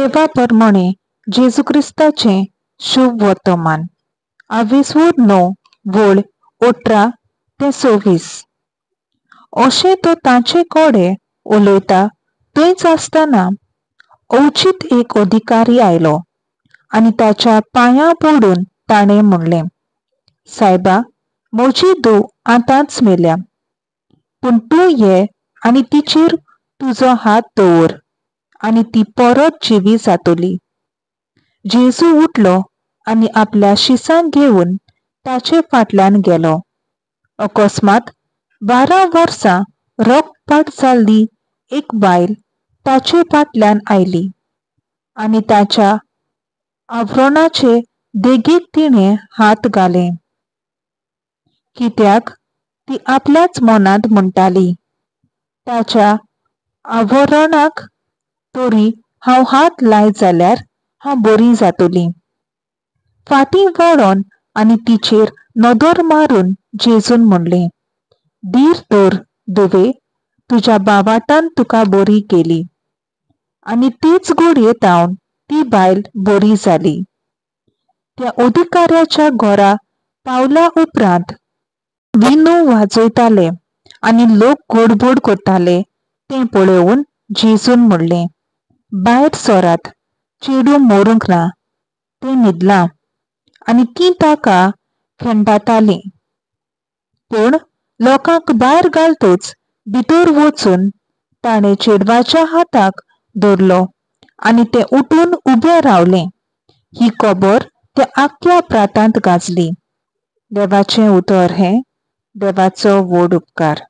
देवा प्रमाणे जेजू क्रिस्ताचे शुभ वर्तमान 28/9 वोळ 18 ते 26। अशें तो तांचे कोडे उलयता थंयच आसतना अवचित एक अधिकारी आयलो आनी ताच्या पांयां पडून ताणें म्हणलें, सायबा, म्हजी धूव आतांच मेल्या, पूण तूं ये आनी तिचेर तुजो हात दवर आनी ती परत जिवी जातली। जेजू उठलो आनी आपल्या शिसांक घेवन ताचे फाटल्यान गेलो। अकस्मात 12 वर्सां रगपाट जाल्ली एक बायल ताचे फाटल्यान आयली आनी ताच्या आवरणाचे देगेक तिणें हात घाले, कित्याक ती आपल्याच मनांत म्हणटाली, ताच्या आवरणाक तरी हांव हात लायत जाल्यार हांव बरी जातली। फाटीं वळोन आनी तिचेर नदर मारून जेजून म्हणलें, धीर धर धुवे, तुज्या बाबाटान तुका बरी केली। आनी तीच घडयेंत ती बायल बरी जाली। त्या अधिकाऱ्याच्या घरा पावल्या उपरांत विणू वाजयताले आनी लोक गडबड करताले तें पळोवन जेजून म्हणलें, भायर सरात, चेडूं मरूंक ना, तें न्हिदलां। आनी तीं ताका खेंडातालीं। पूण लोकांक भायर घालतच भितर वचून ताणें चेडवाच्या हाताक धरलो आनी तें उठून उबें रावलें। ही खबर त्या आख्या प्रांतांत गाजली। देवाचें उतर हें, देवाचो व्हड उपकार।